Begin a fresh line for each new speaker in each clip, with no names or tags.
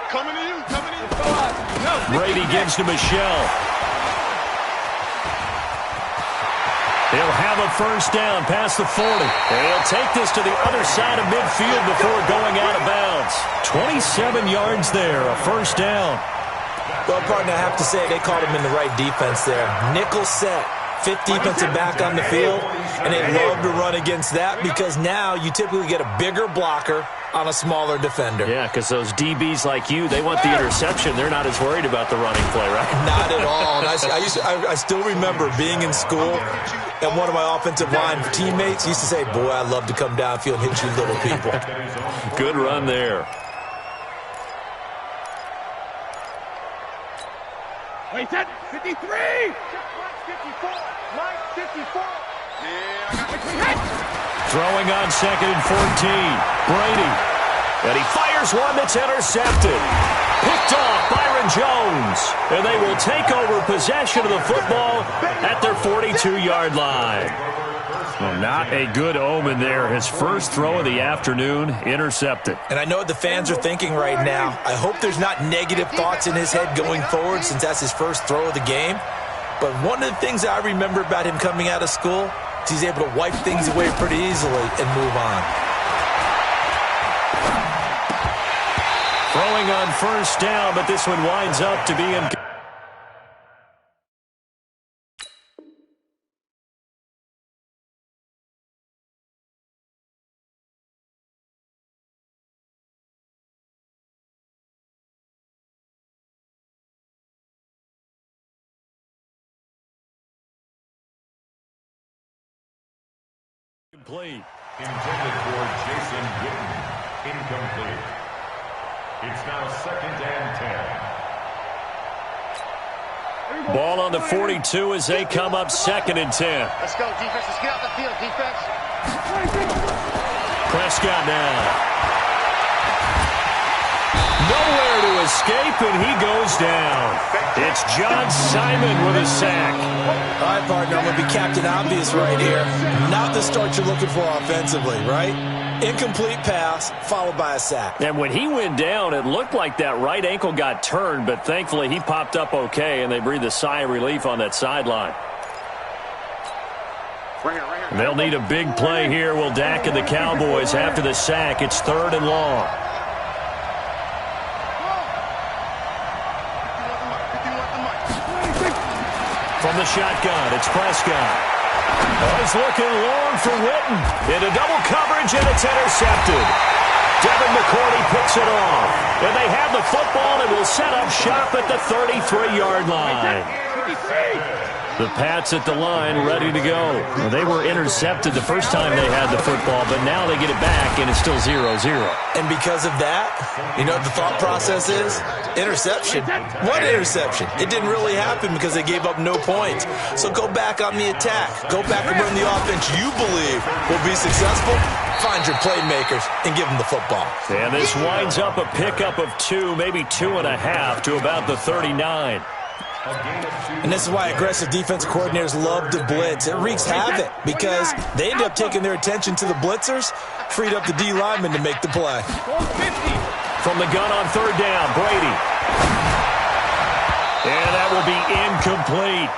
Coming to you.
Brady gives to Michelle. He'll have a first down past the 40. And he'll take this to the other side of midfield before going out of bounds. 27 yards there, a first down.
Well, partner, I have to say they called him in the right defense there. Nickel set. Fifth defensive back on the field, and they love to run against that because now you typically get a bigger blocker on a smaller defender.
Yeah, because those DBs like you, they want the interception. They're not as worried about the running play, right?
Not at all. And I still remember being in school, and one of my offensive line teammates used to say, boy, I'd love to come downfield and hit you little people.
Good run there.
Wait, that 53! 54! Mike, 54! Yeah, I got
Throwing on 2nd and 14. Brady. And he fires one that's intercepted. Picked off Byron Jones. And they will take over possession of the football at their 42-yard line. Well, not a good omen there. His first throw of the afternoon, intercepted.
And I know what the fans are thinking right now. I hope there's not negative thoughts in his head going forward since that's his first throw of the game. But one of the things I remember about him coming out of school is he's able to wipe things away pretty easily and move on.
Throwing on first down, but this one winds up to be in. Incomplete.
Intended for Jason Witten. Incomplete. It's now 2nd and 10.
Ball on the 42 as they come up 2nd and 10.
Let's go, defense. Let's get out the field, defense.
Prescott now. Nowhere to escape, and he goes down. It's John Simon with a sack.
All right, partner, I'm going to be Captain Obvious right here. Not the start you're looking for offensively, right? Incomplete pass, followed by a sack.
And when he went down, it looked like that right ankle got turned, but thankfully he popped up okay, and they breathed a sigh of relief on that sideline. They'll need a big play here, will Dak and the Cowboys after the sack. It's 3rd and long. From the shotgun, it's Prescott. Oh, he's looking long for Witten. Into double coverage, and it's intercepted. Devin McCourty picks it off. And they have the football and will set up shop at the 33-yard line. The Pats at the line, ready to go. Well, they were intercepted the first time they had the football, but now they get it back, and it's still 0-0.
And because of that, you know what the thought process is? Interception. What interception? It didn't really happen because they gave up no points. So go back on the attack. Go back and run the offense you believe will be successful. Find your playmakers and give them the football.
And this winds up a pickup of 2, maybe 2.5 to about the 39.
And this is why aggressive defense coordinators love to blitz. It wreaks havoc because they end up taking their attention to the blitzers, freed up the D lineman to make the play.
From the gun on 3rd down, Brady. And that will be incomplete.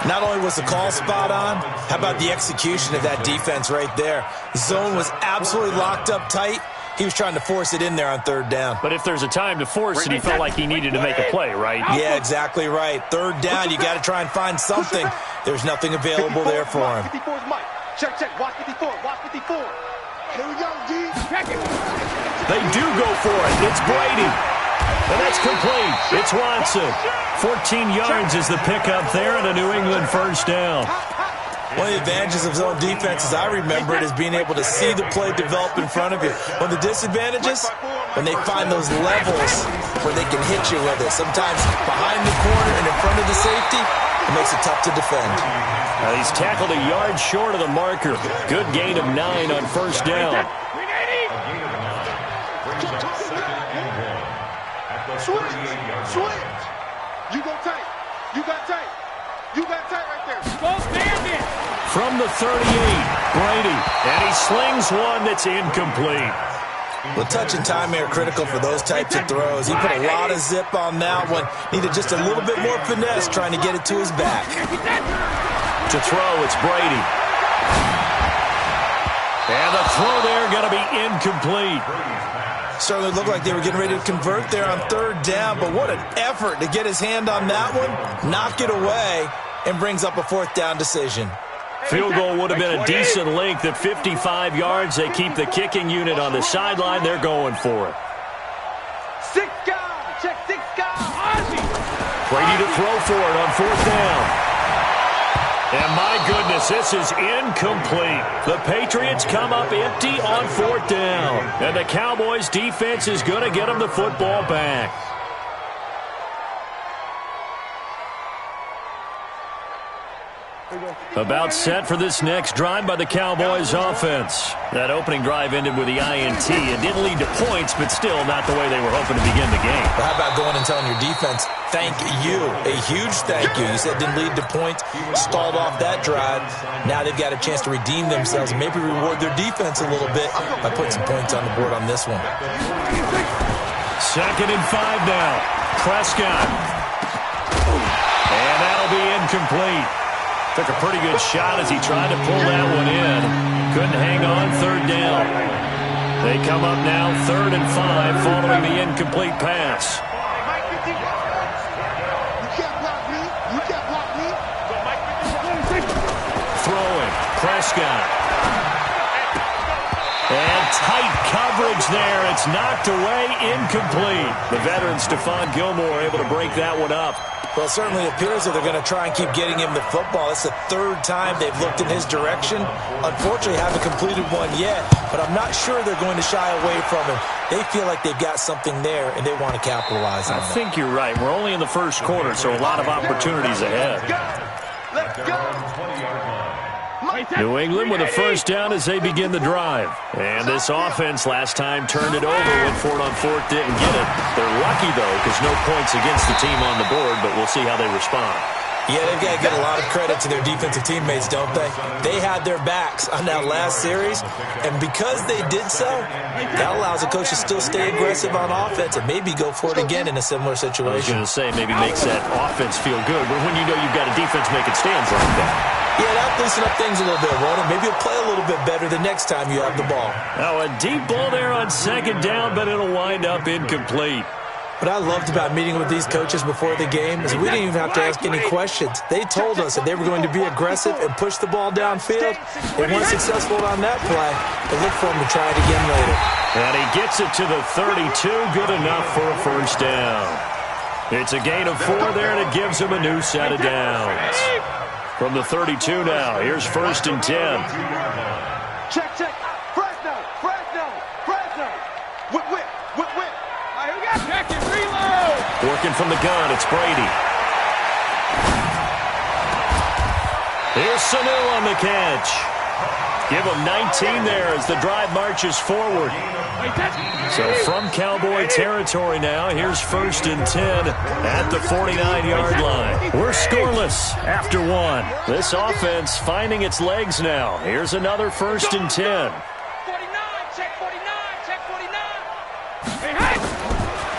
Not only was the call spot on, how about the execution of that defense right there? The zone was absolutely locked up tight. He was trying to force it in there on 3rd down.
But if there's a time to force it, he felt like he needed to make a play, right?
Yeah, exactly right. 3rd down, you got to try and find something. There's nothing available there for him.
54 is Mike. Check, watch 54, watch 54. Here we go, G. Check it.
They do go for it. It's Brady. And that's complete. It's Watson. 14 yards is the pickup there, and a New England first down.
One of the advantages of zone defense, as I remember it, is being able to see the play develop in front of you. One of the disadvantages, when they find those levels where they can hit you with it. Sometimes behind the corner and in front of the safety, it makes it tough to defend.
He's tackled a yard short of the marker. Good gain of 9 on 1st down.
Switch. You go tight. You got tight. You got tight right there. Go stand it.
From the 38, Brady. And he slings one that's incomplete.
Well, touch and timing are critical for those types of throws. He put a lot of zip on that one. Needed just a little bit more finesse trying to get it to his back.
To throw, it's Brady. And the throw there going to be incomplete.
Certainly looked like they were getting ready to convert there on third down, but what an effort to get his hand on that one, knock it away, and brings up a fourth down decision.
Field goal would have been a decent length at 55 yards. They keep the kicking unit on the sideline. They're going for it.
6 guys. Check 6 guys.
Brady to throw for it on fourth down. And my goodness, this is incomplete. The Patriots come up empty on fourth down. And the Cowboys defense is going to get them the football back. About set for this next drive by the Cowboys offense. That opening drive ended with the INT. It didn't lead to points, but still not the way they were hoping to begin the game.
Well, how about going and telling your defense, thank you, a huge thank you. You said didn't lead to points, stalled off that drive. Now they've got a chance to redeem themselves and maybe reward their defense a little bit by putting some points on the board on this one.
2nd and 5 now. Prescott. And that'll be incomplete. Took a pretty good shot as he tried to pull that one in. Couldn't hang on third down. They come up now 3rd and 5 following the incomplete pass. Throwing. Prescott. And tight coverage there. It's knocked away, incomplete. The veteran Stephon Gilmore able to break that one up.
Well, it certainly appears that they're going to try and keep getting him the football. It's the 3rd time they've looked in his direction. Unfortunately, haven't completed one yet, but I'm not sure they're going to shy away from him. They feel like they've got something there, and they want to capitalize on it.
I think you're right. We're only in the first quarter, so a lot of opportunities ahead.
Let's go.
New England with a first down as they begin the drive. And this offense last time turned it over, went for it on 4th, didn't get it. They're lucky, though, because no points against the team on the board, but we'll see how they respond.
Yeah, they've got to get a lot of credit to their defensive teammates, don't they? They had their backs on that last series, and because they did so, that allows the coach to still stay aggressive on offense and maybe go for it again in a similar situation.
I was going to say, maybe makes that offense feel good, but when you know you've got a defense making stands like that.
Yeah, that'll loosen up things a little bit, won't it? Maybe you'll play a little bit better the next time you have the ball.
Now a deep ball there on 2nd down, but it'll wind up incomplete.
What I loved about meeting with these coaches before the game is we didn't even have to ask any questions. They told us that they were going to be aggressive and push the ball downfield. They weren't successful on that play, but look for them to try it again later.
And he gets it to the 32, good enough for a first down. It's a gain of 4 there, and it gives him a new set of downs. From the 32 now, here's 1st and 10.
Check. Fresno. Whip. All right, here we go. Check it, reload.
Working from the gun, it's Brady. Here's Sanu on the catch. Give him 19 there as the drive marches forward. So from Cowboy territory now, here's 1st and 10 at the 49-yard line. We're scoreless after 1. This offense finding its legs now. Here's another 1st and 10.
49, check 49. Hey.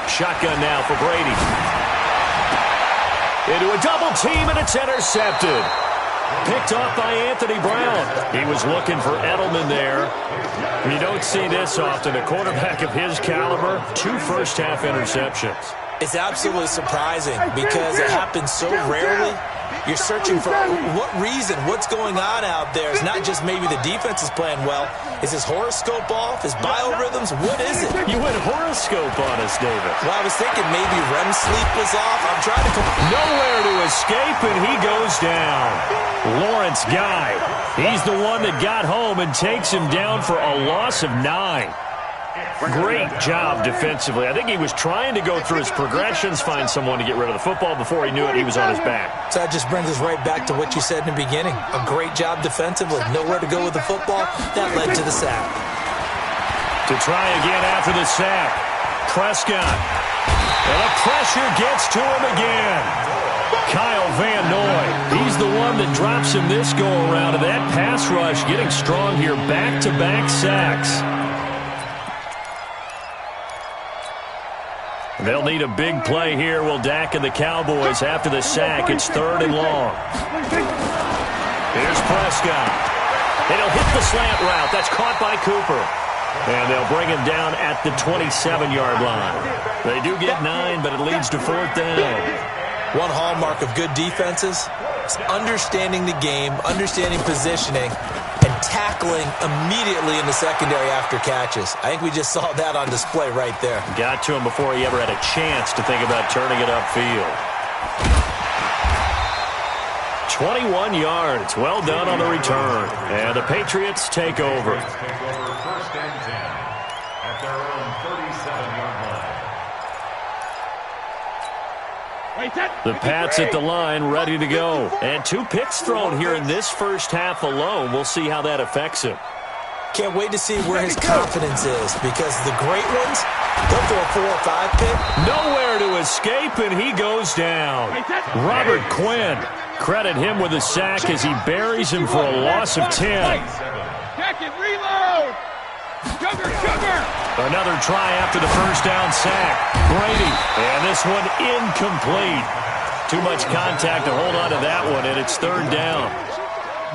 Shotgun now for Brady. Into a double team, and it's intercepted. Picked off by Anthony Brown. He was looking for Edelman there. You don't see this often. A quarterback of his caliber, 2 first-half interceptions.
It's absolutely surprising because it happens so rarely. You're searching for what reason, what's going on out there. It's not just maybe the defense is playing well. Is his horoscope off? His biorhythms? What is it?
You went horoscope on us, David.
Well, I was thinking maybe REM sleep was off. I'm trying to come.
Nowhere to escape, and he goes down. Lawrence Guy. He's the one that got home and takes him down for a loss of 9. Great job defensively. I think he was trying to go through his progressions, find someone to get rid of the football. Before he knew it, he was on his back.
So that just brings us right back to what you said in the beginning. A great job defensively. Nowhere to go with the football. That led to the sack.
To try again after the sack. Prescott. And the pressure gets to him again. Kyle Van Noy. He's the one that drops him this go-around. And that pass rush getting strong here. Back-to-back sacks. They'll need a big play here. Will Dak and the Cowboys after the sack. It's 3rd and long. Here's Prescott. And he'll hit the slant route. That's caught by Cooper. And they'll bring him down at the 27-yard line. They do get 9, but it leads to 4th down.
One hallmark of good defenses is understanding the game, understanding positioning, and tackling immediately in the secondary after catches. I think we just saw that on display right there.
Got to him before he ever had a chance to think about turning it upfield. 21 yards. Well done on the return. And the Patriots take over.
First and 10 at their own 37-yard line.
The Pats at the line, ready to go. And 2 picks thrown here in this first half alone. We'll see how that affects him.
Can't wait to see where his confidence is, because the great ones, they'll throw a 4 or 5 pick.
Nowhere to escape, and he goes down. Robert Quinn, credit him with a sack as he buries him for a loss of 10.
Jack it, reload! Sugar!
Another try after the first down sack. Brady, and this one incomplete. Too much contact to hold on to that one, and it's 3rd down.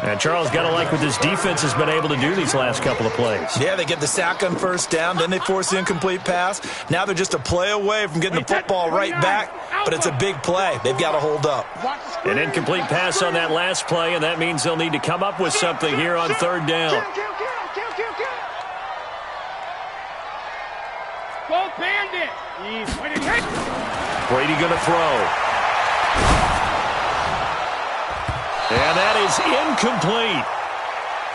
And Charles, got to like what this defense has been able to do these last couple of plays.
Yeah, they get the sack on first down, then they force the incomplete pass. Now they're just a play away from getting the football right back, but it's a big play. They've got to hold up.
An incomplete pass on that last play, and that means they'll need to come up with something here on 3rd down.
Both bandit.
Brady going to throw. And that is incomplete.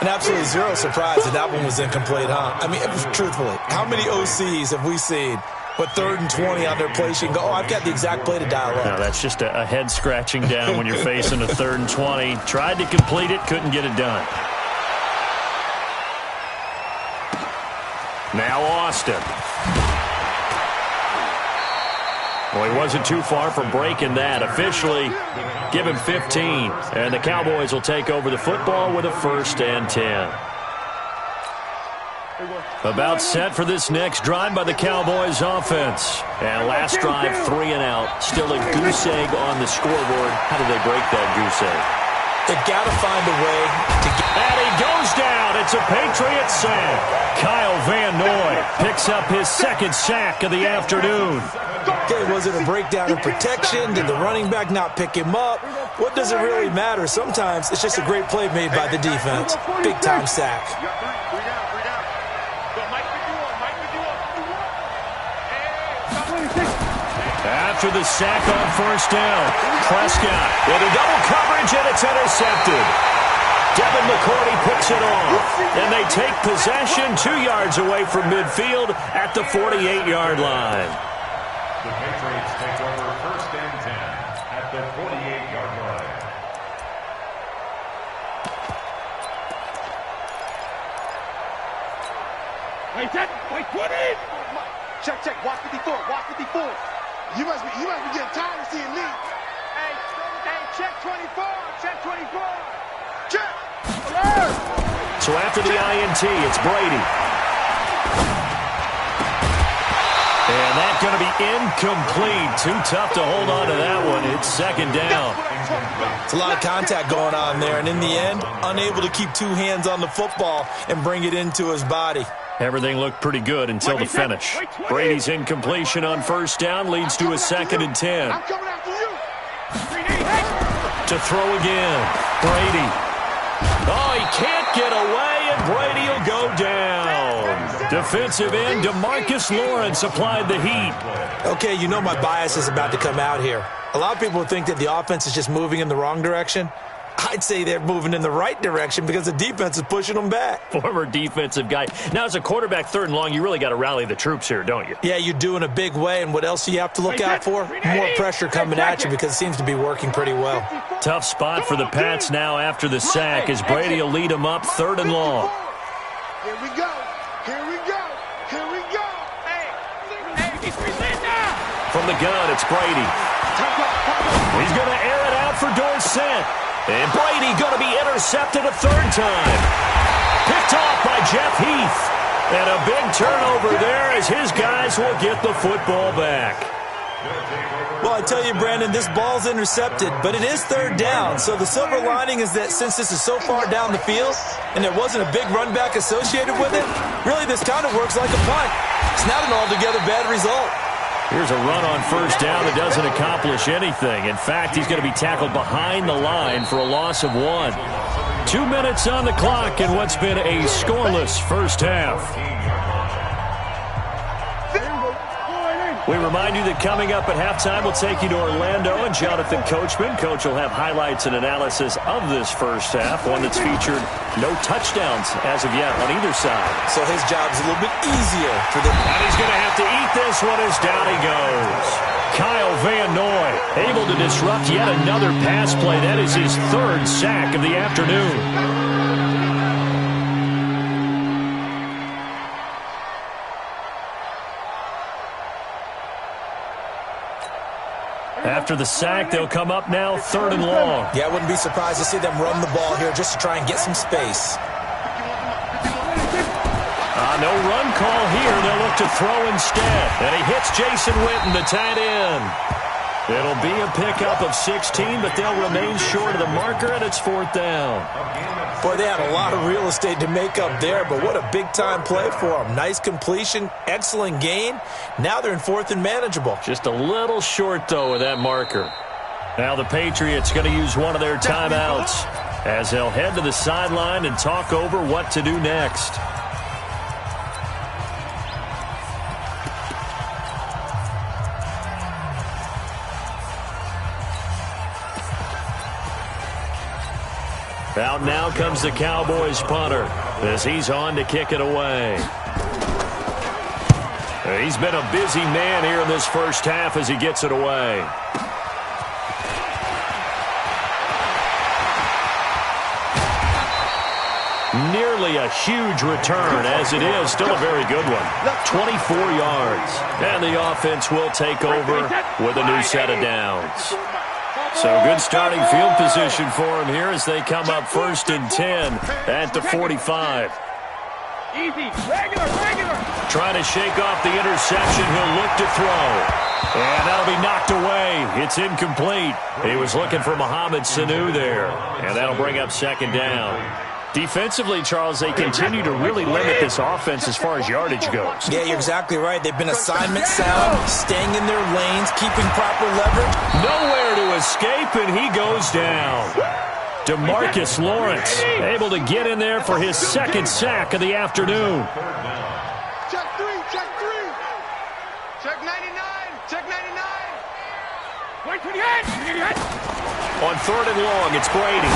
And absolutely zero surprise that that one was incomplete, huh? I mean, truthfully, how many OCs have we seen with 3rd and 20 on their play sheet and go, oh, I've got the exact play to dial up?
No, that's just a head scratching down when you're facing a 3rd and 20. Tried to complete it, couldn't get it done. Now Austin. Well, he wasn't too far from breaking that. Officially, give him 15. And the Cowboys will take over the football with a 1st and 10. About set for this next drive by the Cowboys offense. And last drive, 3 and out. Still a goose egg on the scoreboard. How do they break that goose egg?
They've got to find a way to get...
And he goes down. It's a Patriot sack. Kyle Van Noy picks up his 2nd sack of the afternoon.
Okay, was it a breakdown in protection? Did the running back not pick him up? What does it really matter? Sometimes it's just a great play made by the defense. Big-time sack.
After the sack on first down, Prescott into double coverage, and it's intercepted. Devin McCourty picks it off, and they take possession 2 yards away from midfield at the 48-yard line.
The Patriots take over 1st and 10 at the 48-yard line.
Wait, put it! Check, watch 54, watch 54. You must be getting tired of seeing me. Hey, check 24, check. Alert!
So after the INT, it's Brady. And that's going to be incomplete. Too tough to hold on to that one. It's 2nd down.
It's a lot of contact going on there, and in the end, unable to keep 2 hands on the football and bring it into his body.
Everything looked pretty good until the finish. Brady's incompletion on first down leads to a 2nd and 10.
I'm coming after you.
To throw again. Brady. Oh, he can't get away, and Brady will go down. Defensive end DeMarcus Lawrence applied the heat.
Okay, you know my bias is about to come out here. A lot of people think that the offense is just moving in the wrong direction. I'd say they're moving in the right direction because the defense is pushing them back.
Former defensive guy. Now, as a quarterback, 3rd and long, you really got to rally the troops here, don't you?
Yeah, you do in a big way, and what else do you have to look out for? More pressure coming at you because it seems to be working pretty well.
Tough spot for the Pats now after the sack as Brady will lead them up 3rd and long.
Here we go.
From the gun, it's Brady. He's going to air it out for Dorsett. And Brady going to be intercepted a 3rd time. Picked off by Jeff Heath. And a big turnover there as his guys will get the football back.
Well, I tell you, Brandon, this ball's intercepted, but it is third down. So the silver lining is that since this is so far down the field and there wasn't a big run back associated with it, really this kind of works like a punt. It's not an altogether bad result.
Here's a run on first down that doesn't accomplish anything. In fact, he's going to be tackled behind the line for a loss of 1. 2 minutes on the clock in what's been a scoreless first half. We remind you that coming up at halftime, we'll take you to Orlando and Jonathan Coachman. Coach will have highlights and analysis of this first half, one that's featured no touchdowns as of yet on either side.
So his job's a little bit easier for the...
And he's going to have to eat this one as down he goes. Kyle Van Noy able to disrupt yet another pass play. That is his third sack of the afternoon. After the sack, they'll come up now third and long.
Yeah, I wouldn't be surprised to see them run the ball here just to try and get some space.
No run call here. They'll look to throw instead. And he hits Jason Witten, the tight end. It'll be a pickup of 16, but they'll remain short of the marker, and it's fourth down.
Boy, they had a lot of real estate to make up there, but what a big-time play for them. Nice completion, excellent gain. Now they're in fourth and manageable.
Just a little short, though, with that marker. Now the Patriots going to use one of their timeouts as they'll head to the sideline and talk over what to do next. Out now comes the Cowboys punter as he's on to kick it away. He's been a busy man here in this first half as he gets it away. Nearly a huge return, as it is still a very good one. 24 yards. And the offense will take over with a new set of downs. So good starting field position for him here as they come up first and 10 at the 45.
Easy, regular.
Trying to shake off the interception. He'll look to throw. And that'll be knocked away. It's incomplete. He was looking for Mohamed Sanu there. And that'll bring up second down. Defensively, Charles, they continue to really limit this offense as far as yardage goes.
Yeah, you're exactly right. They've been assignment sound, staying in their lanes, keeping proper leverage.
Nowhere to escape, and he goes down. DeMarcus Lawrence able to get in there for his second sack of the afternoon.
Check three. Check 99. Wait for the edge.
On third and long, it's Brady.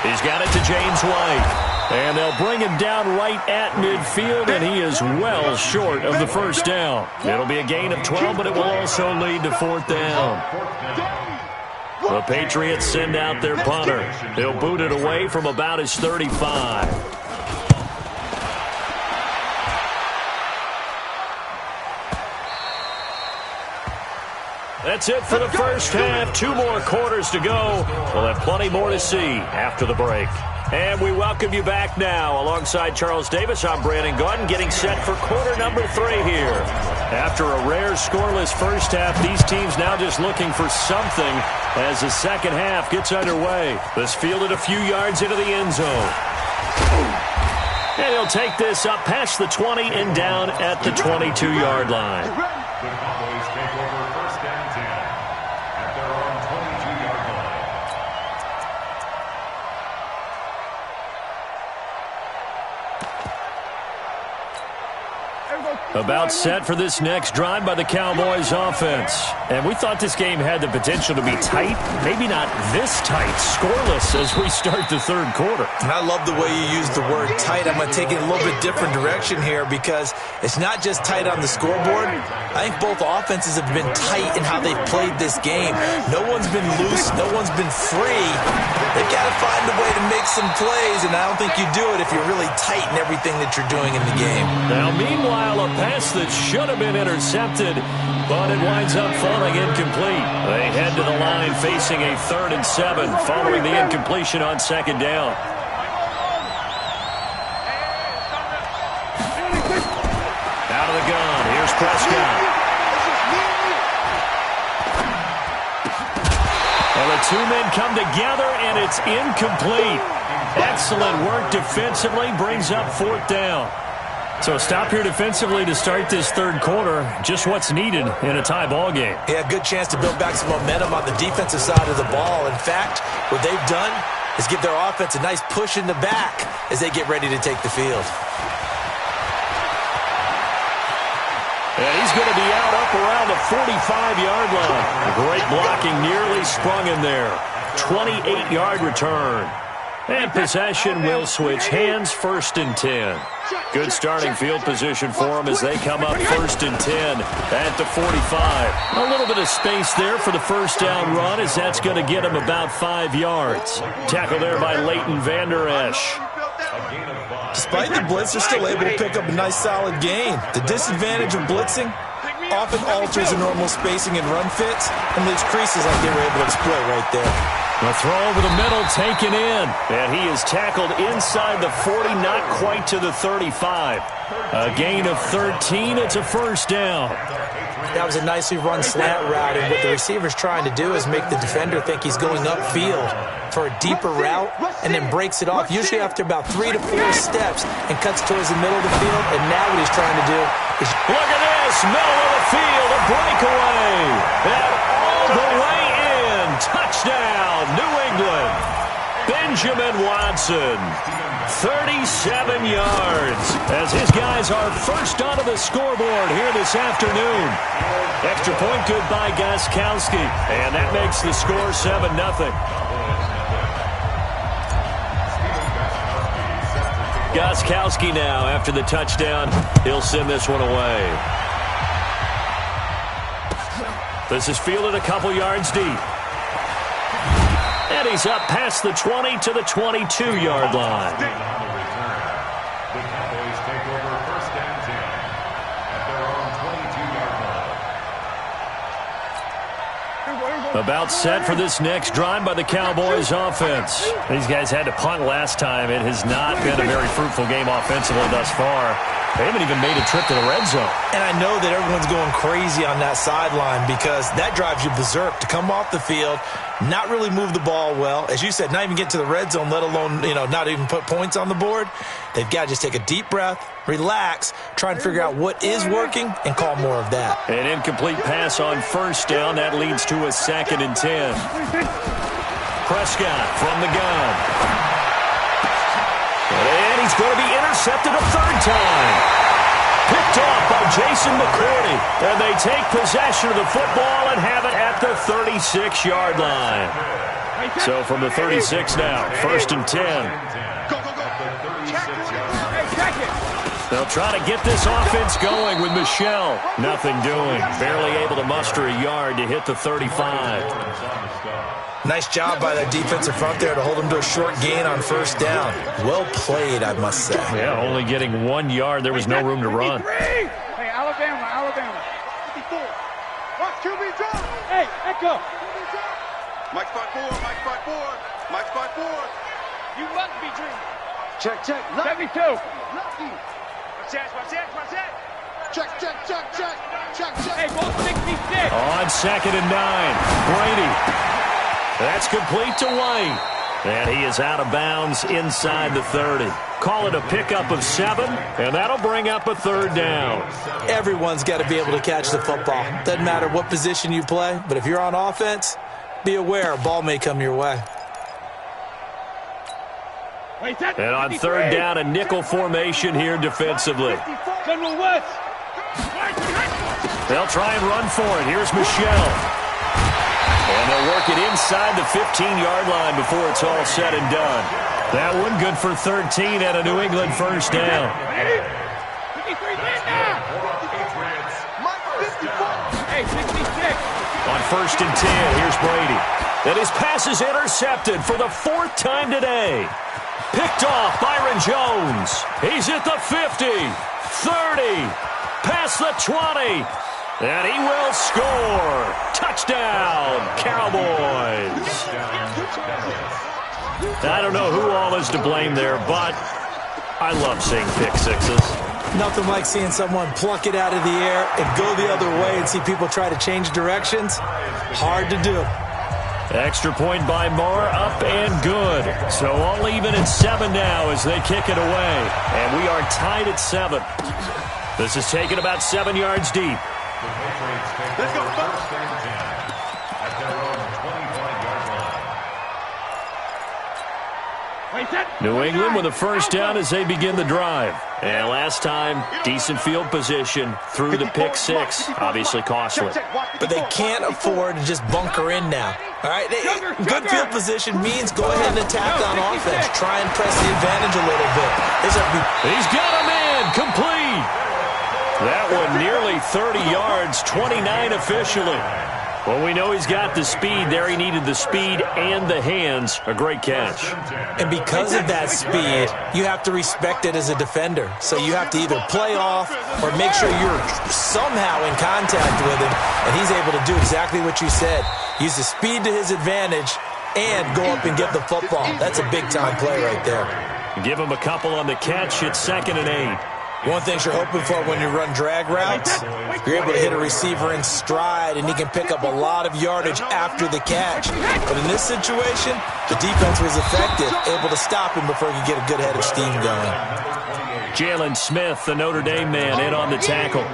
He's got it to James White. And they'll bring him down right at midfield, and he is well short of the first down. It'll be a gain of 12, but it will also lead to fourth down. The Patriots send out their punter. He'll boot it away from about his 35. That's it for the first half. 2 more quarters to go. We'll have plenty more to see after the break. And we welcome you back now. Alongside Charles Davis, I'm Brandon Gunn, getting set for quarter number 3 here. After a rare scoreless first half, these teams now just looking for something as the second half gets underway. This fielded a few yards into the end zone. And he'll take this up past the 20 and down at the 22-yard line.
The Cowboys take over first and 10 at their own 22-yard line.
About set for this next drive by the Cowboys offense. And we thought this game had the potential to be tight. Maybe not this tight, scoreless as we start the third quarter.
And I love the way you use the word tight. I'm going to take it a little bit different direction here because it's not just tight on the scoreboard. I think both offenses have been tight in how they've played this game. No one's been loose. No one's been free. They've got to find a way to make some plays, and I don't think you do it if you're really tight in everything that you're doing in the game.
Now, meanwhile, a pass that should have been intercepted, but it winds up falling incomplete. They head to the line facing a 3rd and 7 following the incompletion on second down. Out of the gun. Here's Prescott. And the two men come together, and it's incomplete. Excellent work defensively, brings up 4th down. So stop here defensively to start this third quarter. Just what's needed in a tie ball game.
Yeah, good chance to build back some momentum on the defensive side of the ball. In fact, what they've done is give their offense a nice push in the back as they get ready to take the field.
And he's going to be out up around the 45-yard line. Great blocking, nearly sprung in there. 28-yard return. And possession will switch hands, 1st and 10. Good starting field position for them as they come up 1st and 10 at the 45. A little bit of space there for the first down run as that's going to get them about 5 yards. Tackle there by Leighton Vander Esch.
Despite the blitz, they're still able to pick up a nice solid gain. The disadvantage of blitzing often alters the normal spacing and run fits and leaves creases like they were able to exploit right there.
The throw over the middle taken in. And he is tackled inside the 40, not quite to the 35. A gain of 13. It's a first down.
That was a nicely run slant route, and what the receiver's trying to do is make the defender think he's going upfield for a deeper route and then breaks it off, usually after about 3 to 4 steps, and cuts towards the middle of the field. And now what he's trying to do is...
Look at this, middle of the field, a breakaway. And all the way in. Touchdown, New England. Benjamin Watson. 37 yards as his guys are first onto the scoreboard here this afternoon. Extra point good by Gostkowski, and that makes the score 7-0. Gostkowski now after the touchdown. He'll send this one away. This is fielded a couple yards deep. And he's up past the 20 to the 22-yard line.
On the return, the Cowboys take over 1st and 10 at their own 22-yard line.
About set for this next drive by the Cowboys offense. These guys had to punt last time. It has not been a very fruitful game offensively thus far. They haven't even made a trip to the red zone.
And I know that everyone's going crazy on that sideline because that drives you berserk to come off the field, not really move the ball well. As you said, not even get to the red zone, let alone, not even put points on the board. They've got to just take a deep breath, relax, try and figure out what is working, and call more of that.
An incomplete pass on first down. That leads to a 2nd and 10. Prescott from the gun. And he's going to be intercepted a 3rd time. Picked off by Jason McCourty. And they take possession of the football and have it at the 36-yard line. So from the 36 now, 1st and 10. They'll try to get this offense going with Michel. Nothing doing. Barely able to muster a yard to hit the 35.
Nice job by that defensive front there to hold him to a short gain on 1st down. Well played, I must say.
Yeah, only getting 1 yard. There was no room to run.
Hey, Alabama. 54. Watch QB drop. Hey, echo. Mike spot 4. You must be dreaming. Check. 72. Lucky. Watch that. Check. Hey, ball 66.
On 2nd and 9. Brady. That's complete to White. And he is out of bounds inside the 30. Call it a pickup of 7, and that'll bring up a 3rd down.
Everyone's got to be able to catch the football. Doesn't matter what position you play, but if you're on offense, be aware a ball may come your way.
And on 3rd down, a nickel formation here defensively. They'll try and run for it. Here's Michel. And they'll work it inside the 15-yard line before it's all said and done. That one good for 13 at a New England 1st down. On 1st and 10, here's Brady. And his pass is intercepted for the 4th time today. Picked off Byron Jones. He's at the 50, 30, past the 20. And he will score. Touchdown, Cowboys. I don't know who all is to blame there, but I love seeing pick sixes.
Nothing like seeing someone pluck it out of the air and go the other way and see people try to change directions. Hard to do.
Extra point by Moore, up and good. So all even at 7 now as they kick it away. And we are tied at 7. This is taken about 7 yards deep.
Let's go, first and 10 at their own 25-yard line.
New England with a first down as they begin the drive. And last time, decent field position through the pick 6. Obviously costly.
But they can't afford to just bunker in now. All right, good field position means go ahead and attack on offense. Try and press the advantage a little bit.
He's got a man complete. That one nearly 30 yards, 29 officially. Well, we know he's got the speed there. He needed the speed and the hands. A great catch.
And because of that speed, you have to respect it as a defender. So you have to either play off or make sure you're somehow in contact with him, and he's able to do exactly what you said. Use the speed to his advantage and go up and get the football. That's a big-time play right there.
Give him a couple on the catch. It's 2nd and 8.
One thing you're hoping for when you run drag routes, you're able to hit a receiver in stride, and he can pick up a lot of yardage after the catch. But in this situation, the defense was effective, able to stop him before he could get a good head of steam going.
Jalen Smith, the Notre Dame man, in on the tackle.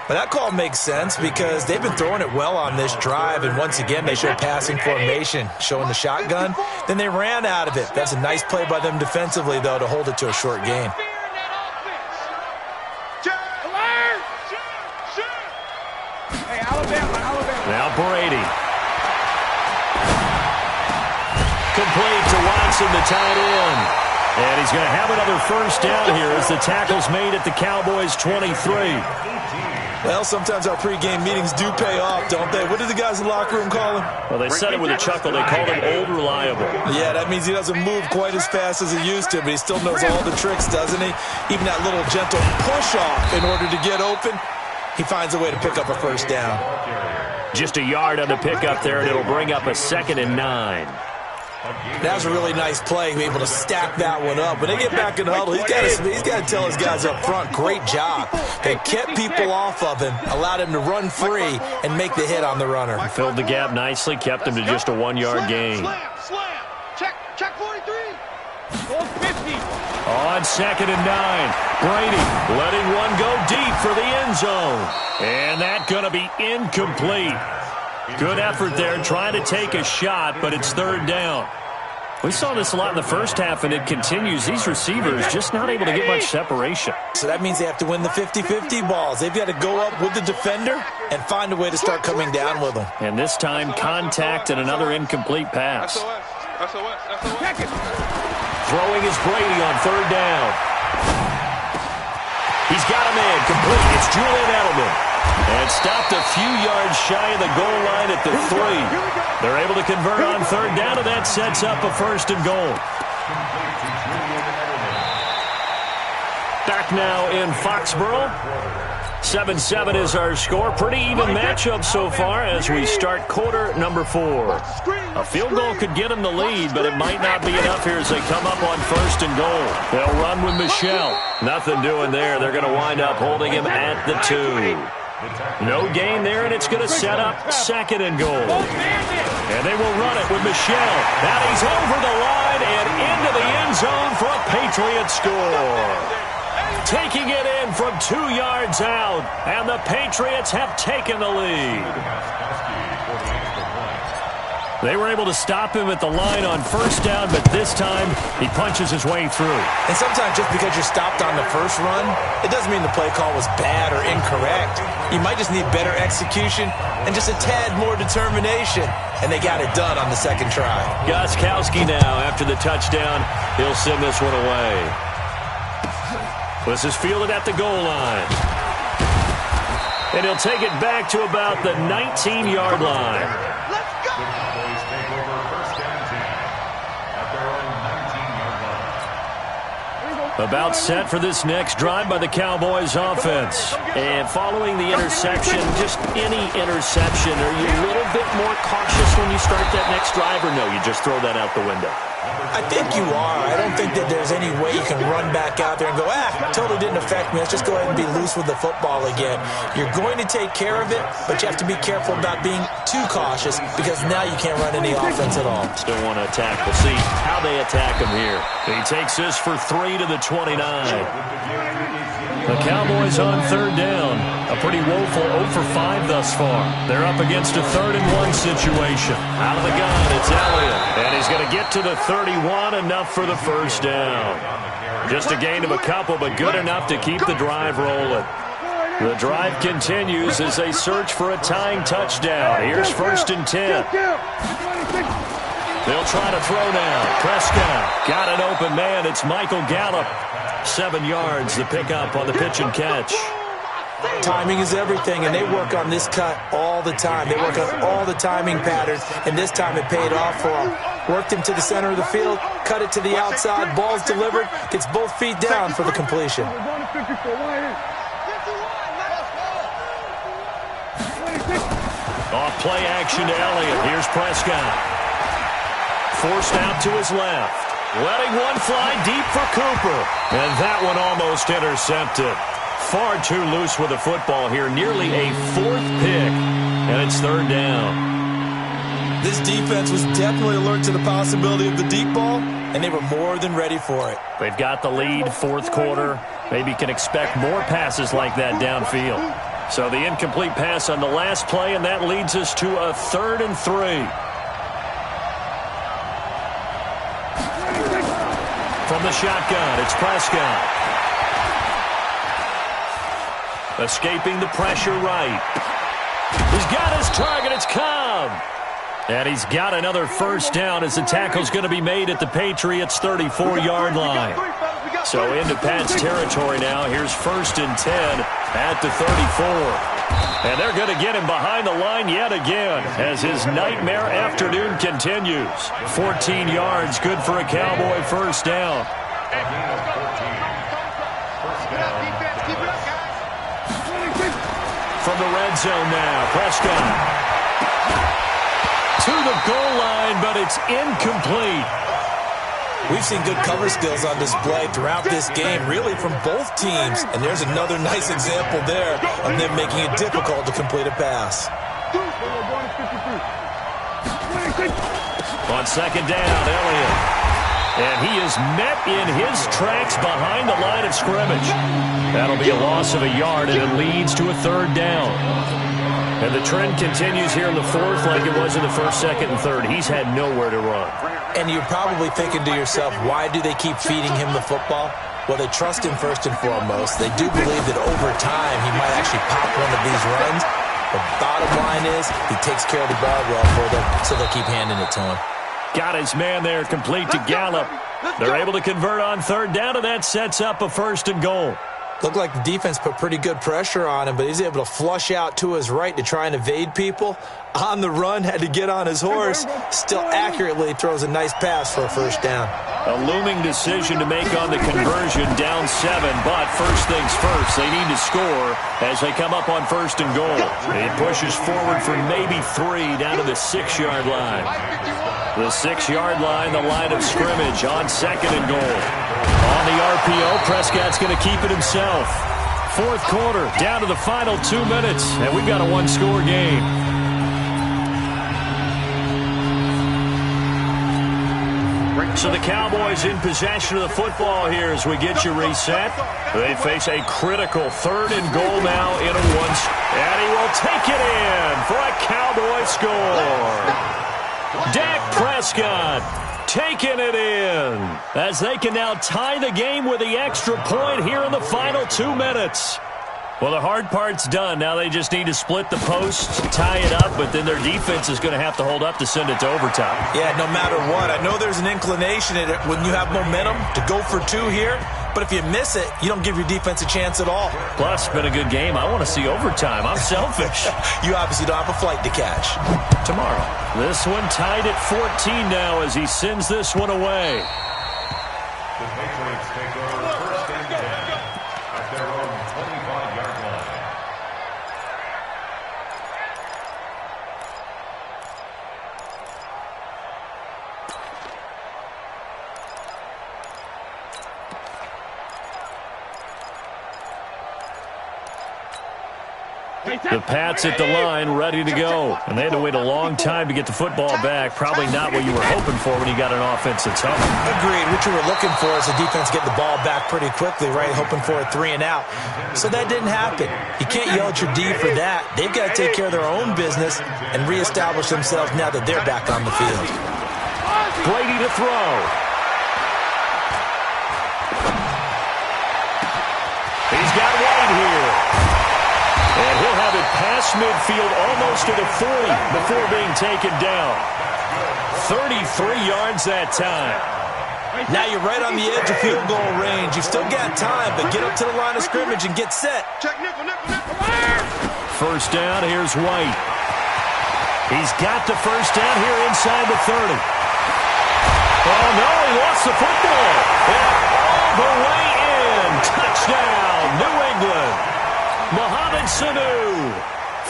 But that call makes sense because they've been throwing it well on this drive, and once again they show passing formation, showing the shotgun. Then they ran out of it. That's a nice play by them defensively, though, to hold it to a short gain.
Now Brady. Complete to Watson, the tight end. And he's going to have another first down here as the tackle's made at the Cowboys' 23.
Well, sometimes our pregame meetings do pay off, don't they? What do the guys in the locker room call him?
Well, they said it with a chuckle. They called him Old Reliable.
Yeah, that means he doesn't move quite as fast as he used to, but he still knows all the tricks, doesn't he? Even that little gentle push-off in order to get open, he finds a way to pick up a first down.
Just a yard on the pickup there, and it'll bring up a 2nd and 9.
That was a really nice play, being able to stack that one up. When they get back in the huddle, he's got to tell his guys up front, great job. They kept people off of him, allowed him to run free, and make the hit on the runner.
Filled the gap nicely, kept him to just a 1-yard gain.
Check 43. 50.
On 2nd and 9, Brady letting one go deep for the end zone. And that's going to be incomplete. Good effort there, trying to take a shot, but it's 3rd down. We saw this a lot in the first half, and it continues. These receivers just not able to get much separation.
So that means they have to win the 50-50 balls. They've got to go up with the defender and find a way to start coming down with them.
And this time, contact and another incomplete pass. Throwing is Brady on 3rd down. He's got a man complete. It's Julian Edelman. And stopped a few yards shy of the goal line at the 3. They're able to convert on 3rd down, and that sets up a 1st and goal. Back now in Foxborough. 7-7 is our score. Pretty even matchup so far as we start quarter number 4. A field goal could get them the lead, but it might not be enough here as they come up on 1st and goal. They'll run with Michelle. Nothing doing there. They're going to wind up holding him at the 2. No gain there, and it's going to set up 2nd and goal. And they will run it with Michelle. Now he's over the line and into the end zone for a Patriot score. Taking it in from 2 yards out, and the Patriots have taken the lead. They were able to stop him at the line on 1st down, but this time he punches his way through.
And sometimes just because you're stopped on the first run, it doesn't mean the play call was bad or incorrect. You might just need better execution and just a tad more determination. And they got it done on the 2nd try.
Gostkowski now, after the touchdown, he'll send this one away. This is fielded at the goal line. And he'll take it back to about the 19-yard line. About set for this next drive by the Cowboys offense. And following the interception, just any interception, are you a little bit more cautious when you start that next drive, or no, you just throw that out the window?
I think you are. I don't think that there's any way you can run back out there and go, totally didn't affect me. Let's just go ahead and be loose with the football again. You're going to take care of it, but you have to be careful about being too cautious because now you can't run any offense at all.
Still want to attack. We'll see how they attack him here. He takes this for 3 to the 29. The Cowboys on third down. A pretty woeful 0 for 5 thus far. They're up against a 3rd and 1 situation. Out of the gun, it's Elliott. And he's going to get to the 31, enough for the first down. Just a gain of a couple, but good enough to keep the drive rolling. The drive continues as they search for a tying touchdown. Here's 1st and 10. They'll try to throw now. Prescott got an open man. It's Michael Gallup. 7 yards, the pickup on the pitch and catch.
Timing is everything, and they work on this cut all the time. They work on all the timing patterns, and this time it paid off for them. Worked him to the center of the field, cut it to the outside, ball's delivered, gets both feet down for the completion.
Off play action to Elliott. Here's Prescott. Forced out to his left. Letting one fly deep for Cooper. And that one almost intercepted. Far too loose with the football here. Nearly a 4th pick. And it's 3rd down.
This defense was definitely alert to the possibility of the deep ball, and they were more than ready for it.
They've got the lead, 4th quarter. Maybe can expect more passes like that downfield. So the incomplete pass on the last play, and that leads us to a 3rd and 3. From the shotgun, it's Prescott. Escaping the pressure right. He's got his target. It's Cobb. And he's got another first down as the tackle's going to be made at the Patriots' 34-yard line. So into Pat's territory now. Here's 1st and 10 at the 34. And they're going to get him behind the line yet again as his nightmare afternoon continues. 14 yards, good for a Cowboy first down. From the red zone now, Prescott. To the goal line, but it's incomplete.
We've seen good cover skills on display throughout this game, really from both teams. And there's another nice example there of them making it difficult to complete a pass.
On 2nd down, Elliott. And he is met in his tracks behind the line of scrimmage. That'll be a loss of a yard, and it leads to a 3rd down. And the trend continues here in the 4th like it was in the 1st, 2nd, and 3rd. He's had nowhere to run.
And you're probably thinking to yourself, why do they keep feeding him the football? Well, they trust him first and foremost. They do believe that over time he might actually pop one of these runs. The bottom line is he takes care of the ball well for them, so they'll keep handing it to him.
Got his man there, complete to Gallup. They're able to convert on 3rd down, and that sets up a 1st and goal.
Looked like the defense put pretty good pressure on him, but he's able to flush out to his right to try and evade people. On the run, had to get on his horse. Still accurately throws a nice pass for a first down.
A looming decision to make on the conversion, down 7, but first things first, they need to score as they come up on 1st and goal. It pushes forward for maybe 3 down to the 6-yard line. The 6-yard line, the line of scrimmage on 2nd and goal. On the RPO, Prescott's going to keep it himself. 4th quarter, down to the final 2 minutes, and we've got a 1-score game. So the Cowboys in possession of the football here as we get you reset. They face a critical 3rd and goal now in a 1. And he will take it in for a Cowboy score. Dak Prescott taking it in as they can now tie the game with the extra point here in the final 2 minutes. Well, the hard part's done. Now they just need to split the posts, tie it up, but then their defense is going to have to hold up to send it to overtime.
Yeah, no matter what. I know there's an inclination in it when you have momentum to go for 2 here, but if you miss it, you don't give your defense a chance at all.
Plus, it's been a good game. I want to see overtime. I'm selfish.
You obviously don't have a flight to catch.
Tomorrow. This one tied at 14 now as he sends this one away.
The Patriots take over 1st and 10 at their own 25-yard line.
The Pats at the line, ready to go. And they had to wait a long time to get the football back. Probably not what you were hoping for when you got an offense that's home.
Agreed. What you were looking for is the defense get the ball back pretty quickly, right? Hoping for a 3 and out. So that didn't happen. You can't yell at your D for that. They've got to take care of their own business and reestablish themselves now that they're back on the field.
Brady to throw. He's got White here. And he'll have it past midfield almost to the 40 before being taken down. 33 yards that time.
Now you're right on the edge of field goal range. You've still got time, but get up to the line of scrimmage and get set.
First down, here's White. He's got the first down here inside the 30. Oh, no, he lost the football. And all the way in. Touchdown, New England. Mohamed Sanu,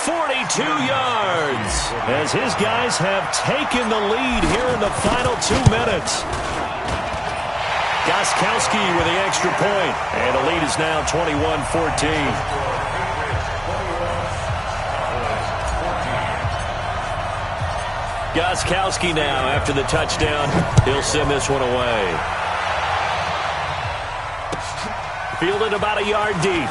42 yards, as his guys have taken the lead here in the final 2 minutes. Gostkowski with the extra point, and the lead is now 21-14. Gostkowski now after the touchdown. He'll send this one away. Fielded about a yard deep.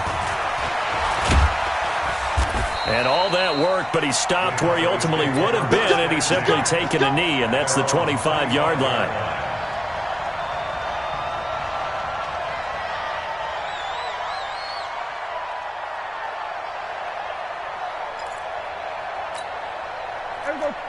And all that work, but he stopped where he ultimately would have been had he simply taken a knee, and that's the 25-yard line.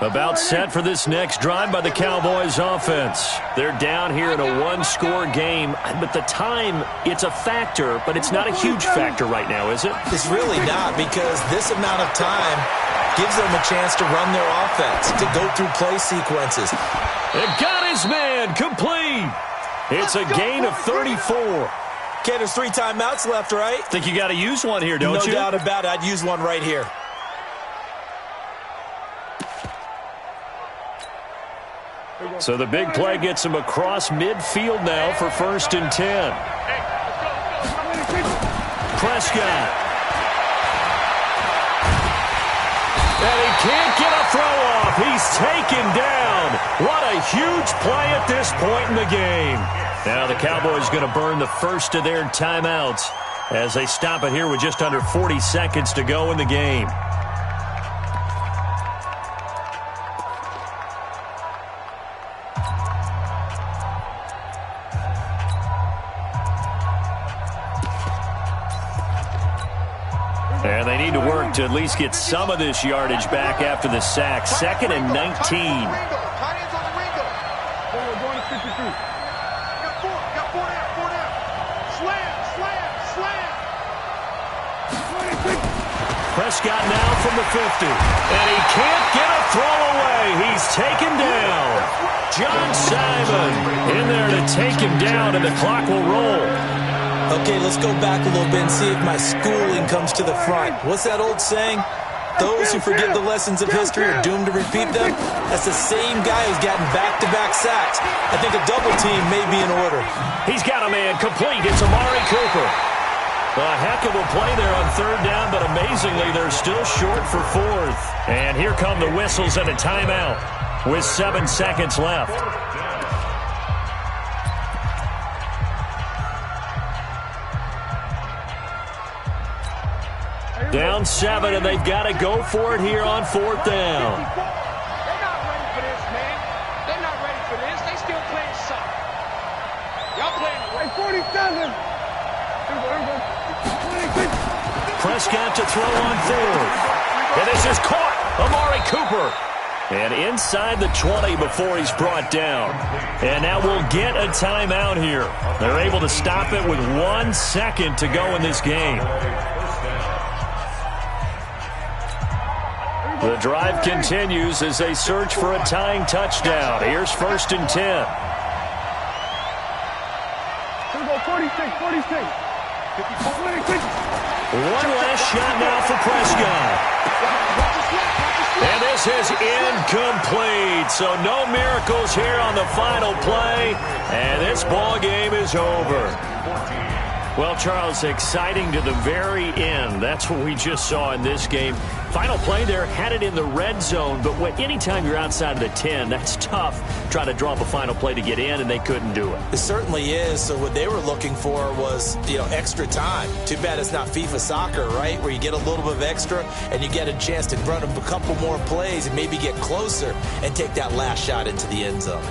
About set for this next drive by the Cowboys offense. They're down here in a one-score game, but the time, it's a factor, but it's not a huge factor right now, is it?
It's really not, because this amount of time gives them a chance to run their offense, to go through play sequences.
And got his man complete. It's a gain of 34.
Okay, there's 3 timeouts left, right?
Think you got to use one here, don't you?
No doubt about it. I'd use one right here.
So the big play gets him across midfield now for 1st and 10. Prescott. And he can't get a throw off. He's taken down. What a huge play at this point in the game. Now the Cowboys going to burn the first of their timeouts as they stop it here with just under 40 seconds to go in the game. And they need to work to at least get some of this yardage back after the sack. 2nd and 19. Prescott now from the 50. And he can't get a throw away. He's taken down. John Simon in there to take him down, and the clock will roll.
Okay, let's go back a little bit and see if my schooling comes to the front. What's that old saying? Those who forget the lessons of history are doomed to repeat them. That's the same guy who's gotten back-to-back sacks. I think a double team may be in order.
He's got a man complete. It's Amari Cooper. A heck of a play there on 3rd down, but amazingly, they're still short for 4th. And here come the whistles and a timeout with 7 seconds left. Down 7, and they've got to go for it here on 4th down.
They're not ready for this, man. They're not ready for this. They still playing soft. Y'all playing 47.
Prescott to throw on 4th. And this is caught. Amari Cooper. And inside the 20 before he's brought down. And now we'll get a timeout here. They're able to stop it with 1 second to go in this game. The drive continues as they search for a tying touchdown. Here's 1st and 10.
Here we go, 46, 46. 46.
One last shot now for Prescott. And this is incomplete. So no miracles here on the final play. And this ball game is over. Well, Charles, exciting to the very end. That's what we just saw in this game. Final play there, had it in the red zone, but anytime you're outside of the 10, that's tough. Trying to draw up a final play to get in, and they couldn't do it.
It certainly is. So what they were looking for was, extra time. Too bad it's not FIFA soccer, right, where you get a little bit of extra and you get a chance to run a couple more plays and maybe get closer and take that last shot into the end zone.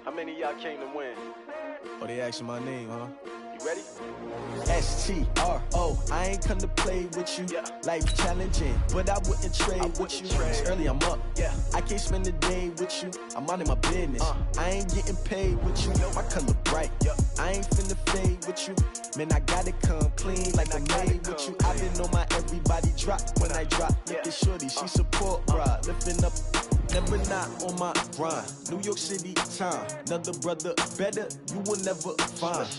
How many of y'all came to win?
Oh, they asking my name, huh?
You ready?
STRO, I ain't come to play with you. Life challenging, but I wouldn't trade with you. It's early, I'm up. I can't spend the day with you. I'm out of my business. I ain't getting paid with you. My color bright. I ain't finna fade with you. Man, I gotta come clean like I made with you. I been on my everybody drop when I drop. Look at shorty, she support, bruh. Lifting up. Never not on my grind. New York City time. Another brother better, you will never find.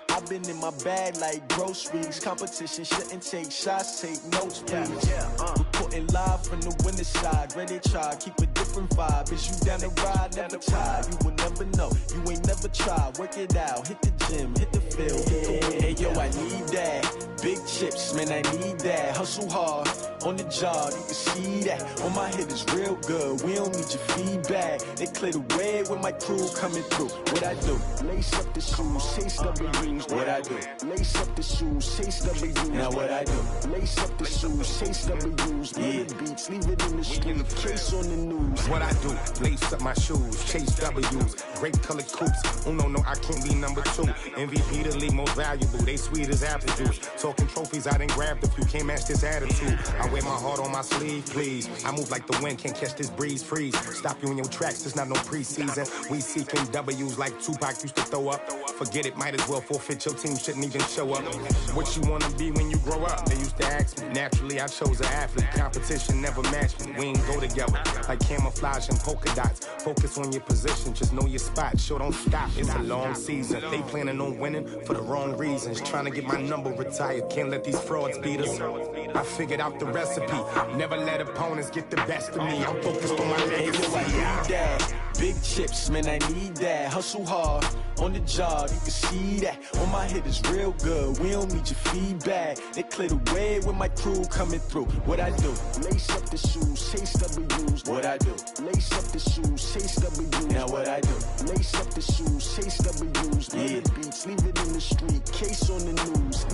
I've been in my bag like groceries. Competition shouldn't take shots, take notes, please. Reporting live from the winter side. Ready to try, keep a different vibe. Is you down the ride, never tired. You will never know, you ain't never tried. Work it out, hit the gym, hit the field, hit the win. Hey yo, I need that. Big chips, man, I need that. Hustle hard, on the job, you can see that. On my head is real good, we don't need your feedback. They clear the way when my crew coming through. What I do? Lace up the shoes, chase W's. What I do? Lace up the shoes, chase W's. Now what I do? Lace up the shoes, chase W's. Murder beats, leave it in the street, case on the news.
What I do? Lace up my shoes, chase W's. Great colored coops. No, I can't be number 2. MVP the league most valuable. They sweet as apple juice. Talking trophies, I done grabbed a few. Can't match this attitude. I wear my heart on my sleeve, please. I move like the wind, can't catch this breeze. Freeze. Stop you in your tracks, there's not no preseason. We seeking W's like Tupac used to throw up. Forget it, might as well forfeit. Your team shouldn't even show up. What you wanna be when you grow up? They used to ask me. Naturally, I chose an athlete. Competition never matched me. We ain't go together like camouflage and polka dots. Focus on your position, just know your spot. Sure, don't stop. It's a long season. They planning on winning for the wrong reasons. Trying to get my number retired. Can't let these frauds beat us. I figured out the recipe. Never let opponents get the best of me. I'm focused on my legacy.
I need that. Big chips, man, I need that. Hustle hard, on the job, you can see that. On my head is real good, we don't need your feedback. They clear the way when my crew coming through. What I do? Lace up the shoes, chase W's. What I do? Lace up the shoes, chase W's. Now what I do? Lace up the shoes, chase W's. Murder beats, leave it in the street, case on the news.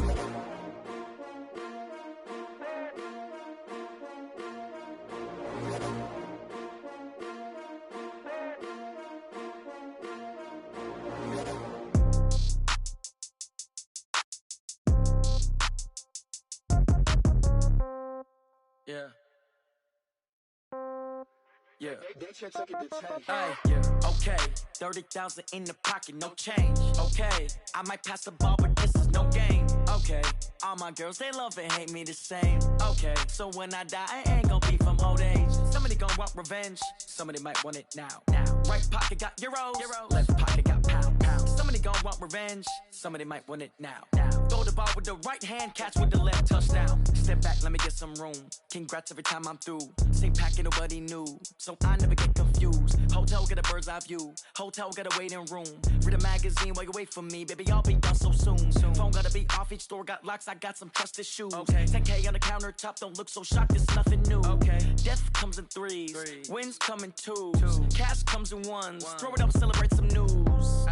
Okay, 30,000 in the pocket, no change. Okay, I might pass the ball, but this is no game. Okay, all my girls, they love and hate me the same. Okay, so when I die, I ain't gon' be from old age. Somebody gon' want revenge, somebody might want it now. Right pocket got euros, left pocket got pounds. Somebody gon' want revenge, somebody might want it now. Throw the ball with the right hand, catch with the left, touchdown. Step back, let me get some room. Congrats every time I'm through. Same packet, nobody knew, so I never get confused. Hotel get a bird's eye view. Hotel get a waiting room. Read a magazine while you wait for me, baby. I'll be done so soon. Phone gotta be off. Each store got locks. I got some trusted shoes. 10K on the countertop. Don't look so shocked. It's nothing new. Death comes in threes. Wins come in twos. Cash comes in ones. Throw it up, celebrate some news.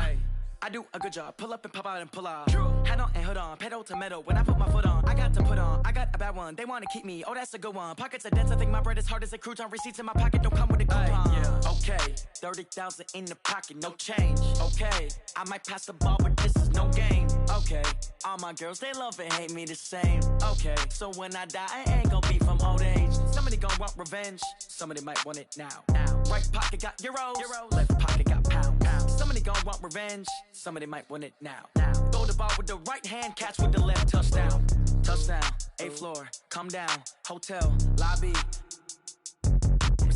I do a good job. Pull up and pop out and pull out. Head on and hood on. Pedal to metal. When I put my foot on, I got to put on. I got a bad one. They want to keep me. Oh, that's a good one. Pockets are dense. I think my bread is hard as a crouton. Receipts in my pocket don't come with a coupon. Okay, 30,000 in the pocket, no change. Okay, I might pass the ball, but this is no game. Okay, all my girls, they love and hate me the same. Okay, so when I die, I ain't gon' be from old age. Somebody gon' want revenge. Somebody might want it now. Right pocket got euros. Left pocket got pounds. Somebody gon' want revenge. Somebody might want it now. Throw the ball with the right hand, catch with the left, touchdown. Touchdown, 8th floor, come down, hotel, lobby.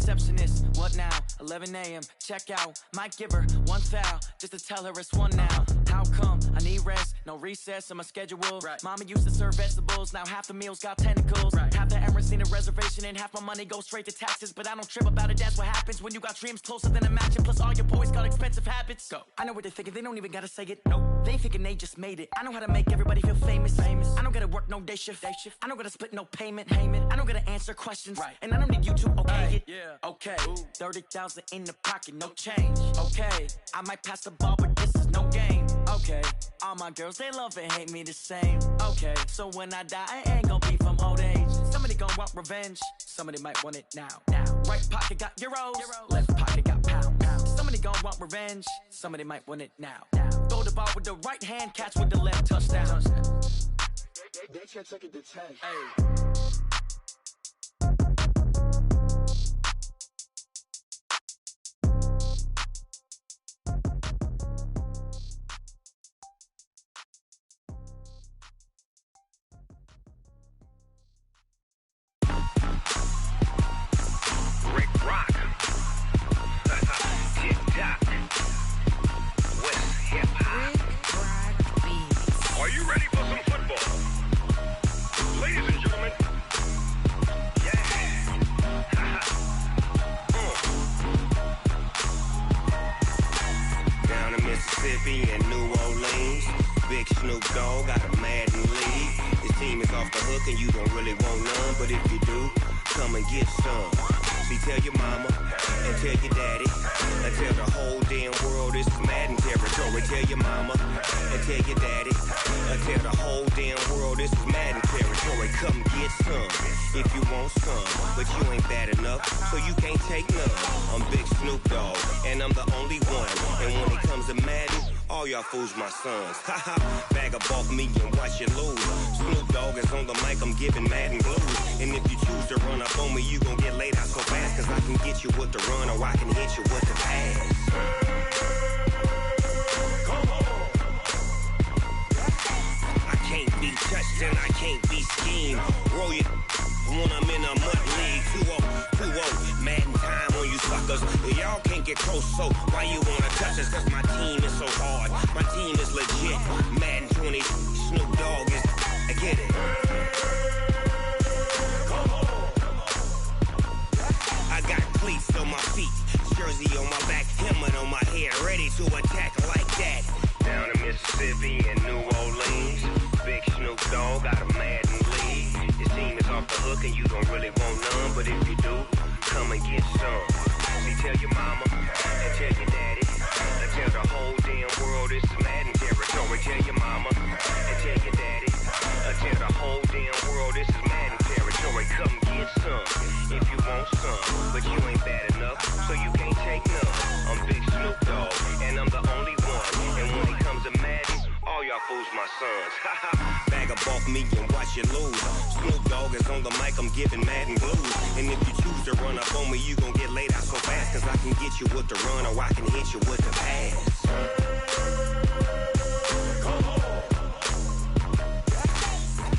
receptionist. What now? 11 a.m. Check out. Might give her one foul just to tell her it's one now. How come? I need rest. No recess in my schedule. Right. Mama used to serve vegetables. Now half the meals got tentacles. Right. Half the Emirates need a reservation and half my money goes straight to taxes. But I don't trip about it. That's what happens when you got dreams closer than a matching. Plus all your boys got expensive habits. Go. I know what they're thinking. They don't even gotta say it. Nope. They thinking they just made it. I know how to make everybody feel famous. I don't gotta work no day shift. I don't gotta split no payment. I don't gotta answer questions. Right. And I don't need you to okay it. Yeah. Okay. 30,000 in the pocket, no change. Okay. I might pass the ball, but this is no game. Okay. All my girls, they love and hate me the same. Okay. So when I die, I ain't gonna be from old age. Somebody gon' want revenge. Somebody might want it now. Right pocket got euros. Left pocket got pounds. Somebody gon' want revenge. Somebody might want it now. Throw the ball with the right hand, catch with the left, touchdown.
They can't take it to 10.
Hey.
Fools my sons. Haha, bag of off me and watch you lose. Snoop Dogg is on the mic, I'm giving Madden blues. And if you choose to run up on me, you gon' get laid out so fast. Cause I can get you with the run or I can hit you with the pass. Come on. I can't be touched and I can't be schemed. Roll you when I'm in a mud league. 2-0, Madden time on you suckers. Y'all can't get close, so why you wanna touch us? Cause my team is so hard. My team is legit. Madden 20, Snoop Dogg is. I get it. Come on. I got cleats on my feet, jersey on my back, helmet on my head, ready to attack like that. Down in Mississippi and New Orleans, big Snoop Dogg got a Madden league. Your team is off the hook and you don't really want none, but if you do, come and get some. See, tell your mama and tell your daddy, and tell the whole damn world this is Madden territory. Tell your mama and tell your daddy, and tell the whole damn world this is Madden territory. Come get some if you want some, but you ain't bad enough, so you can't take none. I'm Big Snoop Dogg, and I'm the only one. And when it comes to Madden, all y'all fools my sons. Bag up off me and watch you lose. Snoop Dogg is on the mic, I'm giving Madden blues. And if you choose to run up on me, you gon' get laid out so fast. Cause I can get you with the run or I can hit you with the pass. Come on.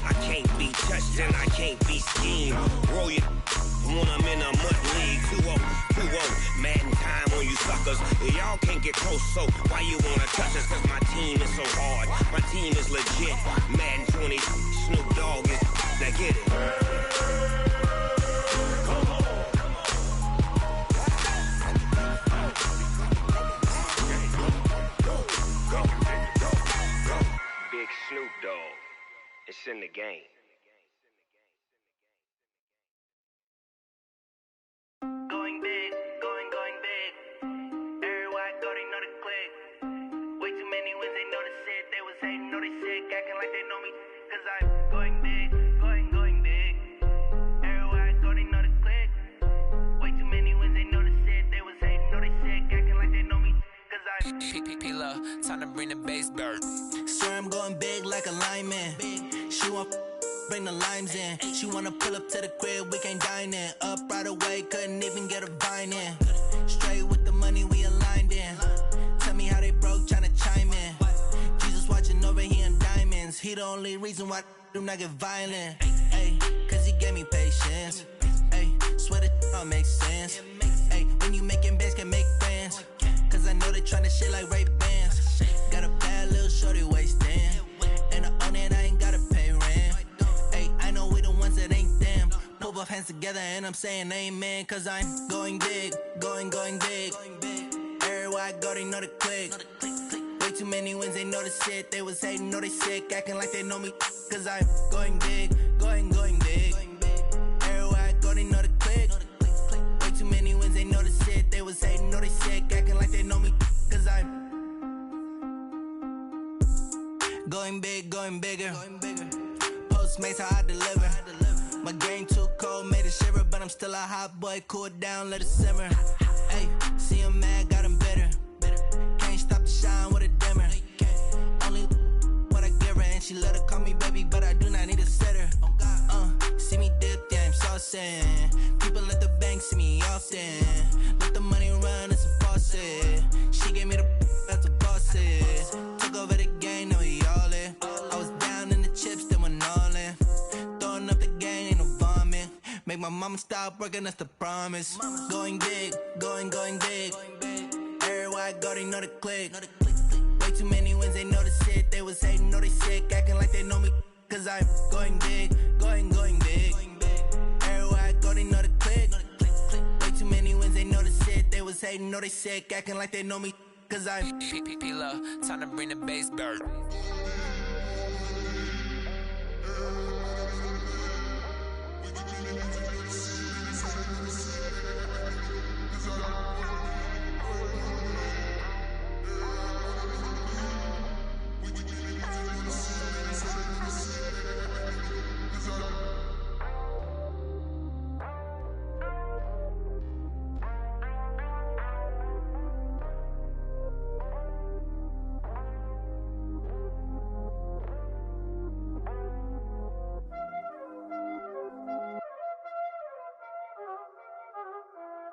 I can't be touched and I can't be schemed. Roll you when I'm in a mud league. 2-0, Madden time on you suckers. Y'all can't get close, so why you wanna touch us? Cause my team is so hard. My team is legit. Madden 20, Snoop Dogg is. Now get it. Come on. Go. Big Snoop Dogg. It's in the game.
Going big, going big. Everywhere I go, they know the click. Way too many wins, they know the shit. They was hating, know they sick, acting like they know me. Cause I'm going big, going big. Everywhere I go, they know the click. Way too many wins, they know the shit. They was hating, know they sick, acting like they know me. Cause I'm
P-P-P-Love, time to bring the bass dirt.
Swear I'm going big like a lineman. She want bring the limes in. She wanna pull up to the crib, we can't dine in. Up right away, couldn't even get a vine in. Straight with the money we aligned in. Tell me how they broke, tryna chime in. Jesus watching over here in diamonds. He the only reason why do not get violent. Ay, cause he gave me patience. Ay, swear that all makes sense.
when you making bands, can make friends. Cause I know they tryna shit like Ray-Bans. Got a bad little shorty wastin'. And I own it, I ain't gotta pay rent. Hey, I know we the ones that ain't them. Put both hands together and I'm saying amen. Cause I'm going big, going big. Everywhere I go, they know the click. Way too many wins, they know the shit. They was hating, know they sick, acting like they know me. Cause I'm going big, going big. Everywhere I go, they know the click. Way too many wins, they know the shit. They was hating, know they sick, acting like they know me. Cause I'm going big, going bigger. Postmates, how I deliver. My game too cold, made it shiver. But I'm still a hot boy, cool it down, let it simmer. Hey, see him mad, got him bitter. Can't stop the shine with a dimmer. Only what I give her, and she let her call me baby, but I do not need a sitter. See me dip, yeah, I'm saucing. People at the bank see me often. Let the money run, it's a faucet. She gave me the that's a boss is. Took over the game, now we all in. I was down in the chips, then went all in. Throwing up the game, ain't no vomit. Make my mama stop working, that's the promise. Going big, going big. Everywhere I go, they know the click. Way too many wins, they know the shit. They was hating, know they sick, acting like they know me. Cause I'm going big, going big. Everywhere I go, they know the click. Way too many wins, they know the shit. They was hating, know they sick, acting like they know me. Cause I'm
P-P-P-Love, time to bring the bass bird.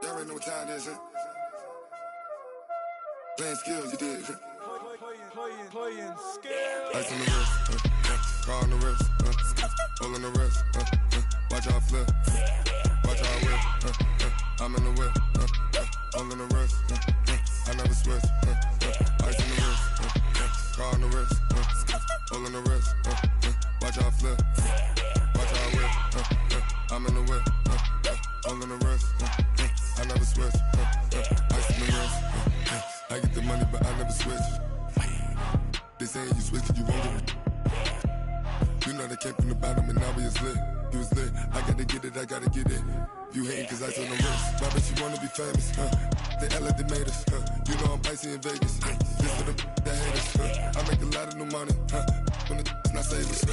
Y'all already know what time it is, huh? Playing skills, you did, huh?
Playing skills.
Ice on the wrist, car on the wrist, hole in the wrist, watch how I flip, watch how I whip, I'm in the whip, hole in the wrist, I never switch, ice on the wrist, car on the wrist, hole in the wrist, watch how I flip, watch how I whip, I'm in the whip, hole in the wrist, I never switch, ice on the wrist, I get the money but I never switch. They saying you switch it, you won't get it. You know they came from the bottom and now we is lit. You was lit, I gotta get it, I gotta get it. You hating cause I told them wrist. My bitch, you wanna be famous, They act like they made us, You know I'm icy in Vegas, This for the that hate us, I make a lot of new money, When the not savers,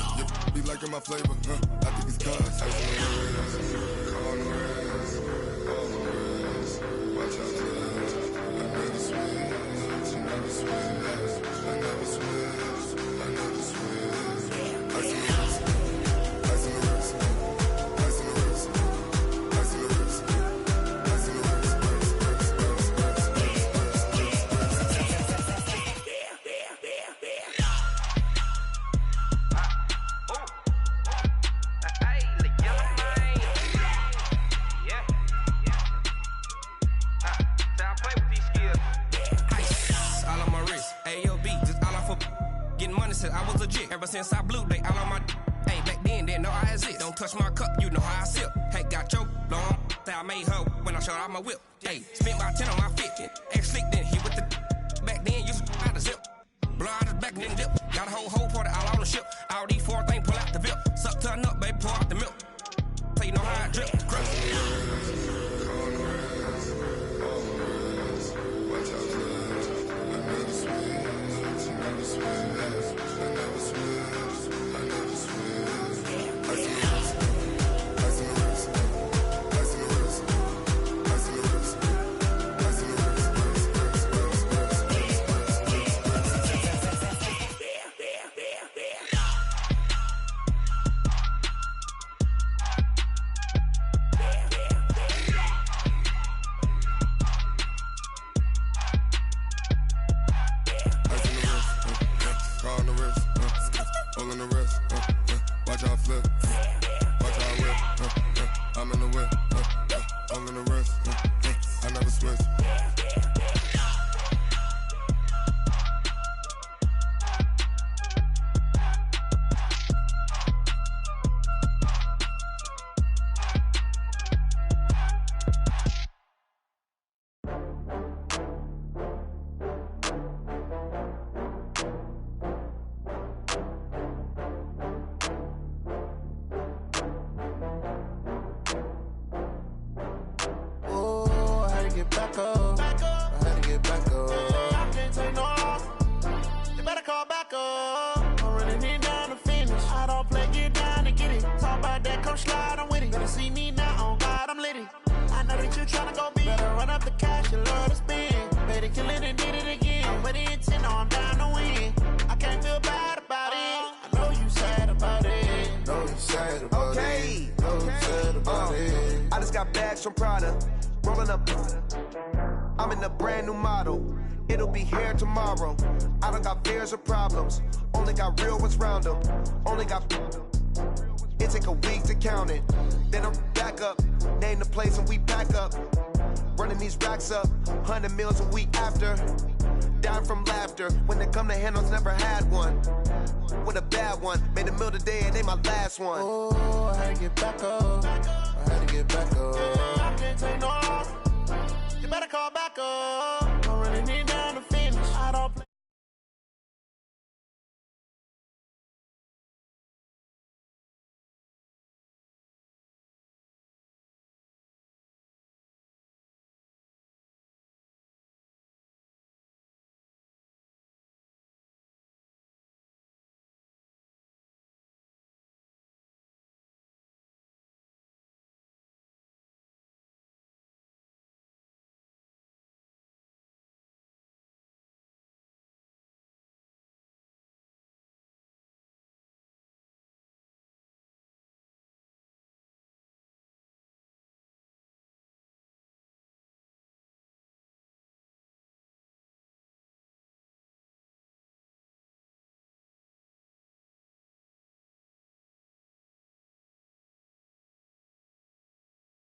Be liking my flavor, I think it's cause ice on the wrist, on the wrist, on the wrist. Watch out, I never switch, I never switch. I never switch, I never switch. Ice in the wrist, ice in the wrist, ice in the wrist, ice in the wrist, ice in the wrist,
I was legit ever since I blew they all on my hey back then didn't know I exist. Don't touch my cup, you know how I sip. Hey, got your long that I made her when I showed out my whip. Hey, spent about 10 on my fit. Ex slick then hit with the back then used to out the zip. Blow out his back then dip. Got a whole party all on the ship. All these four things pull out the VIP. Suck turn up, baby, pour out the milk. So you know how I drip. Crush.
I'm slide, I'm with it. Better see me now, on God, I'm litty. I know that you tryna go big. Better run up the cash, you love to spend. Better kill it and did it again. I'm with the intent, no, I'm down to win. I can't feel bad about it. I know you sad about it.
Know you sad about it. Know you sad about it.
I just got bags from Prada. Rolling up. I'm in a brand new model. It'll be here tomorrow. I don't got fears or problems. Only got real ones round them. Only got. It take a week to count it. Then I'm back up. Name the place and we pack up. Running these racks up. 100 meals a week after. Down from laughter. When they come to handles, never had one. With a bad one. Made a meal today and they my last one.
Oh, I had to get back up. I had to get back up. I can't take no loss. You better call back up.